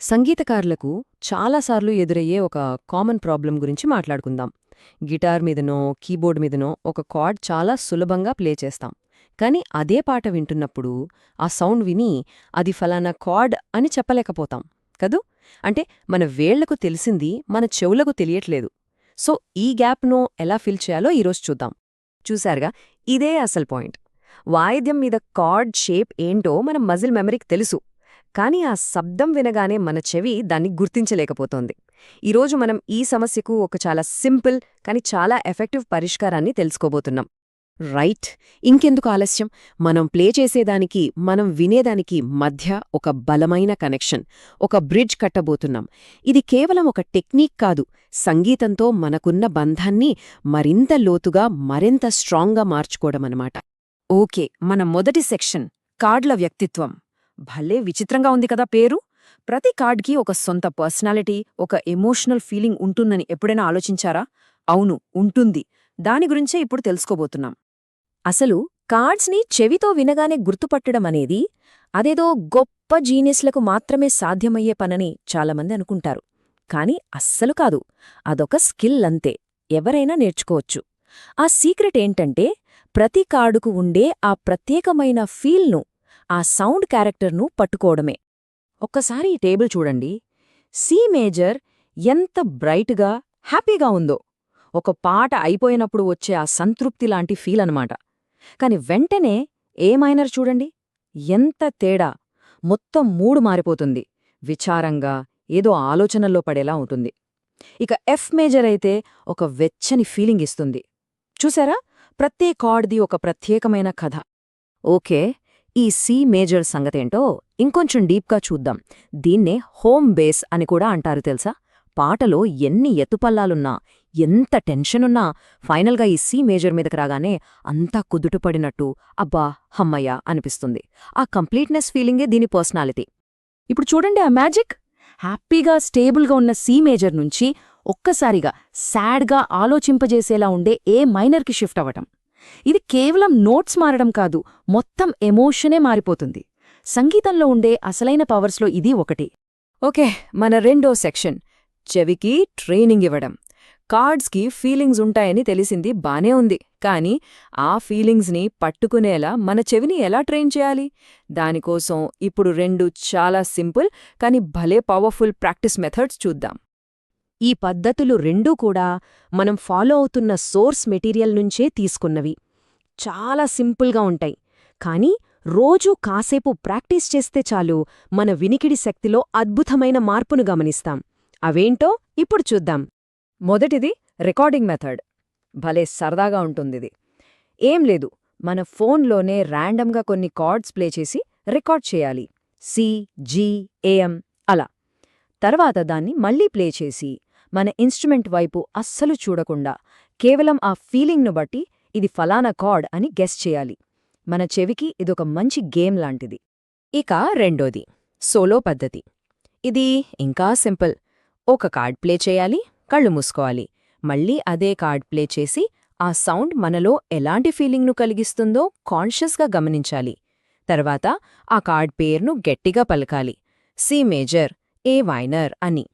సంగీతకారులకు చాలాసార్లు ఎదురయ్యే ఒక కామన్ ప్రాబ్లం గురించి మాట్లాడుకుందాం. గిటార్ మీదనో కీబోర్డ్ మీదనో ఒక కార్డ్ చాలా సులభంగా ప్లే చేస్తాం. కాని అదే పాట వింటున్నప్పుడు ఆ సౌండ్ విని అది ఫలానా కార్డ్ అని చెప్పలేకపోతాం కదూ. అంటే మన వేళ్లకు తెలిసింది మన చెవులకు తెలియట్లేదు. సో ఈ గ్యాప్ను ఎలా ఫిల్ చేయాలో ఈరోజు చూద్దాం. చూశారుగా, ఇదే అసలు పాయింట్. వాయిద్యం మీద కార్డ్ షేప్ ఏంటో మన మజిల్ మెమరీకి తెలుసు, కానీ ఆ శబ్దం వినగానే మన చెవి దాన్ని గుర్తించలేకపోతోంది. ఈరోజు మనం ఈ సమస్యకు ఒక చాలా సింపుల్ కానీ చాలా ఎఫెక్టివ్ పరిష్కారాన్ని తెలుసుకోబోతున్నాం. రైట్, ఇంకెందుకు ఆలస్యం, మనం ప్లే చేసేదానికి మనం వినేదానికి మధ్య ఒక బలమైన కనెక్షన్, ఒక బ్రిడ్జ్ కట్టబోతున్నాం. ఇది కేవలం ఒక టెక్నిక్ కాదు, సంగీతంతో మనకున్న బంధాన్ని మరింత లోతుగా మరింత స్ట్రాంగ్గా మార్చుకోవడమన్నమాట. ఓకే, మన మొదటి సెక్షన్ కార్డ్ల వ్యక్తిత్వం. భలే విచిత్రంగా ఉంది కదా పేరు. ప్రతి కార్డ్కి ఒక సొంత పర్సనాలిటీ, ఒక ఎమోషనల్ ఫీలింగ్ ఉంటుందని ఎప్పుడైనా ఆలోచించారా? అవును, ఉంటుంది. దాని గురించే ఇప్పుడు తెలుసుకోబోతున్నాం. అసలు కార్డ్స్ని చెవితో వినగానే గుర్తుపట్టడం అనేది అదేదో గొప్ప జీనియస్లకు మాత్రమే సాధ్యమయ్యే పనని చాలామంది అనుకుంటారు. కాని అస్సలు కాదు, అదొక స్కిల్ అంతే, ఎవరైనా నేర్చుకోవచ్చు. ఆ సీక్రెట్ ఏంటంటే ప్రతి కార్డుకు ఉండే ఆ ప్రత్యేకమైన ఫీల్ను, ఆ సౌండ్ క్యారెక్టర్ను పట్టుకోవడమే. ఒక్కసారి ఈ టేబుల్ చూడండి. సి మేజర్ ఎంత బ్రైట్గా, హ్యాపీగా ఉందో, ఒక పాట అయిపోయినప్పుడు వచ్చే ఆ సంతృప్తి లాంటి ఫీల్ అనమాట. కాని వెంటనే ఏ మైనర్ చూడండి, ఎంత తేడా! మొత్తం మూడు మారిపోతుంది, విచారంగా, ఏదో ఆలోచనల్లో పడేలా ఉంటుంది. ఇక ఎఫ్ మేజర్ అయితే ఒక వెచ్చని ఫీలింగ్ ఇస్తుంది. చూసారా, ప్రతి కార్డ్ది ఒక ప్రత్యేకమైన కథ. ఓకే, ఈ సి మేజర్ సంగతేంటో ఇంకొంచెం డీప్గా చూద్దాం. దీన్నే హోమ్ బేస్ అని కూడా అంటారు తెలుసా. పాటలో ఎన్ని ఎత్తుపల్లాలున్నా, ఎంత టెన్షనున్నా ఫైనల్గా ఈ సి మేజర్ మీదకి రాగానే అంతా కుదుటపడినట్టు, అబ్బా హమ్మయ్య అనిపిస్తుంది. ఆ కంప్లీట్నెస్ ఫీలింగే దీని పర్సనాలిటీ. ఇప్పుడు చూడండి ఆ మ్యాజిక్. హ్యాపీగా స్టేబుల్గా ఉన్న సి మేజర్ నుంచి ఒక్కసారిగా సాడ్గా ఆలోచింపజేసేలా ఉండే ఏ మైనర్కి షిఫ్ట్ అవ్వటం. ఇది కేవలం నోట్స్ మారడం కాదు, మొత్తం ఎమోషనే మారిపోతుంది. సంగీతంలో ఉండే అసలైన పవర్స్లో ఇది ఒకటి. ఓకే, మన రెండో సెక్షన్ చెవికి ట్రైనింగ్ ఇవ్వడం. కార్డ్స్కి ఫీలింగ్స్ ఉంటాయని తెలిసింది బానే ఉంది, కానీ ఆ ఫీలింగ్స్ని పట్టుకునేలా మన చెవిని ఎలా ట్రైన్ చేయాలి? దానికోసం ఇప్పుడు రెండు చాలా సింపుల్ కానీ భలే పవర్ఫుల్ ప్రాక్టీస్ మెథడ్స్ చూద్దాం. ఈ పద్ధతులు రెండూ కూడా మనం ఫాలో అవుతున్న సోర్స్ మెటీరియల్ నుంచే తీసుకున్నవి. చాలా సింపుల్గా ఉంటాయి, కానీ రోజూ కాసేపు ప్రాక్టీస్ చేస్తే చాలు మన వినికిడి శక్తిలో అద్భుతమైన మార్పును గమనిస్తాం. అవేంటో ఇప్పుడు చూద్దాం. మొదటిది రికార్డింగ్ మెథడ్. భలే సరదాగా ఉంటుందిది. ఏం లేదు, మన ఫోన్లోనే ర్యాండమ్గా కొన్ని కార్డ్స్ ప్లే చేసి రికార్డ్ చేయాలి. సి, జి, ఏఎం అలా. తర్వాత దాన్ని మళ్ళీ ప్లే చేసి మన ఇన్స్ట్రుమెంట్ వైపు అస్సలు చూడకుండా కేవలం ఆ ఫీలింగ్ను బట్టి ఇది ఫలానా కార్డ్ అని గెస్ చేయాలి. మన చెవికి ఇదొక మంచి గేమ్ లాంటిది. ఇక రెండోది సోలో పద్ధతి. ఇది ఇంకా సింపుల్. ఒక కార్డ్ ప్లే చేయాలి, కళ్ళు మూసుకోవాలి, మళ్ళీ అదే కార్డ్ ప్లే చేసి ఆ సౌండ్ మనలో ఎలాంటి ఫీలింగ్ను కలిగిస్తుందో కాన్షియస్గా గమనించాలి. తర్వాత ఆ కార్డ్ పేరును గట్టిగా పలకాలి, సి మేజర్, ఏ మైనర్ అని.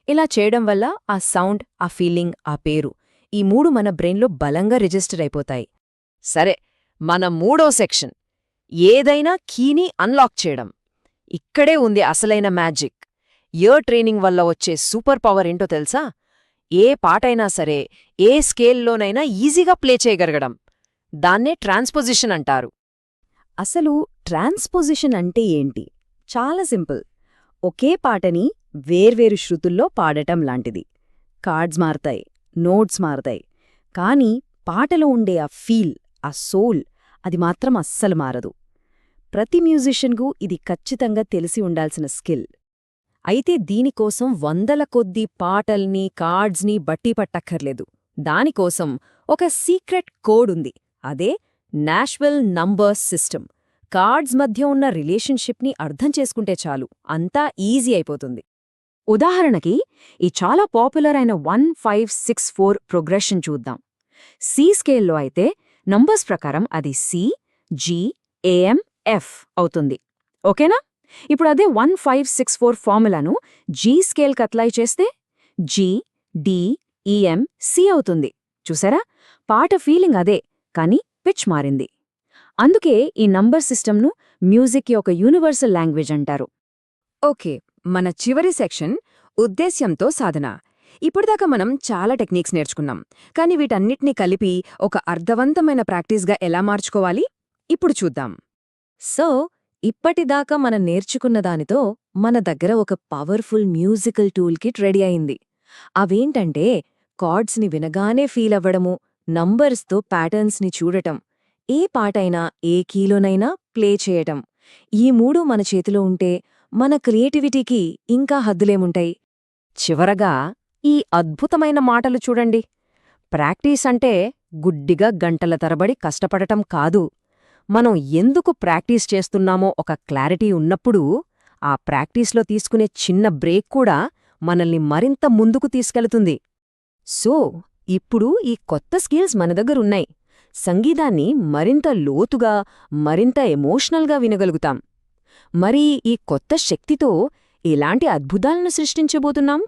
ఇలా చేయడం వల్ల ఆ సౌండ్, ఆ ఫీలింగ్, ఆ పేరు ఈ మూడు మన బ్రెయిన్లో బలంగా రిజిస్టర్ అయిపోతాయి. సరే, మన మూడో సెక్షన్ ఏదైనా కీని అన్లాక్ చేయడం. ఇక్కడే ఉంది అసలైన మ్యాజిక్. ఇయర్ ట్రైనింగ్ వల్ల వచ్చే సూపర్ పవర్ ఏంటో తెలుసా? ఏ పాటైనా సరే, ఏ స్కేల్లోనైనా ఈజీగా ప్లే చేయగలగడం. దాన్నే ట్రాన్స్పోజిషన్ అంటారు. అసలు ట్రాన్స్పోజిషన్ అంటే ఏంటి? చాలా సింపుల్. ఒకే పాటని వేర్వేరు శృతుల్లో పాడటం లాంటిది. కార్డ్స్ మారతాయి, నోట్స్ మారతాయి, కానీ పాటలో ఉండే ఆ ఫీల్, ఆ సోల్, అది మాత్రం అస్సలు మారదు. ప్రతి మ్యూజిషియన్కు ఇది ఖచ్చితంగా తెలిసి ఉండాల్సిన స్కిల్. అయితే దీనికోసం వందల కొద్దీ పాటల్ని, కార్డ్స్ని బట్టి పట్టక్కర్లేదు. దానికోసం ఒక సీక్రెట్ కోడ్ ఉంది. అదే నాష్విల్ నంబర్స్ సిస్టమ్. కార్డ్స్ మధ్య ఉన్న రిలేషన్షిప్ని అర్థం చేసుకుంటే చాలు, అంతా ఈజీ అయిపోతుంది. ఉదాహరణకి ఈ చాలా పాపులర్ అయిన 1564 ప్రోగ్రెషన్ చూద్దాం. సి స్కేల్లో అయితే నంబర్స్ ప్రకారం అది సి, జి, ఏఎం, ఎఫ్ అవుతుంది. ఓకేనా? ఇప్పుడు అదే 1564 ఫార్ములాను జీ స్కేల్కి అప్లై చేస్తే జీ, డి, ఈఎం, సి అవుతుంది. చూసారా? పాట ఫీలింగ్ అదే, కానీ పిచ్ మారింది. అందుకే ఈ నంబర్ సిస్టమ్ను మ్యూజిక్కి ఒక యూనివర్సల్ లాంగ్వేజ్ అంటారు. ఓకే, మన చివరి సెక్షన్ ఉద్దేశ్యంతో సాధన. ఇప్పటిదాకా మనం చాలా టెక్నిక్స్ నేర్చుకున్నాం, కానీ వీటన్నిటినీ కలిపి ఒక అర్థవంతమైన ప్రాక్టీస్గా ఎలా మార్చుకోవాలి ఇప్పుడు చూద్దాం. సో, ఇప్పటిదాకా మనం నేర్చుకున్న దానితో మన దగ్గర ఒక powerful musical tool kit ready అయింది. అవేంటంటే కార్డ్స్ని వినగానే ఫీల్ అవ్వడము, నంబర్స్తో ప్యాటర్న్స్ని చూడటం, ఏ పాటైనా ఏ కీలోనైనా ప్లే చేయటం. ఈ మూడు మన చేతిలో ఉంటే మన క్రియేటివిటీకి ఇంకా హద్దులేముంటాయి. చివరగా ఈ అద్భుతమైన మాటలు చూడండి. ప్రాక్టీస్ అంటే గుడ్డిగా గంటల తరబడి కష్టపడటం కాదు. మనం ఎందుకు ప్రాక్టీస్ చేస్తున్నామో ఒక క్లారిటీ ఉన్నప్పుడు, ఆ ప్రాక్టీస్లో తీసుకునే చిన్న బ్రేక్ కూడా మనల్ని మరింత ముందుకు తీసుకెళుతుంది. సో, ఇప్పుడు ఈ కొత్త స్కిల్స్ మన దగ్గరున్నాయి. సంగీతాన్ని మరింత లోతుగా, మరింత ఎమోషనల్గా వినగలుగుతాం. మరి ఈ కొత్త శక్తితో ఎలాంటి అద్భుతాలను సృష్టించబోతున్నాం?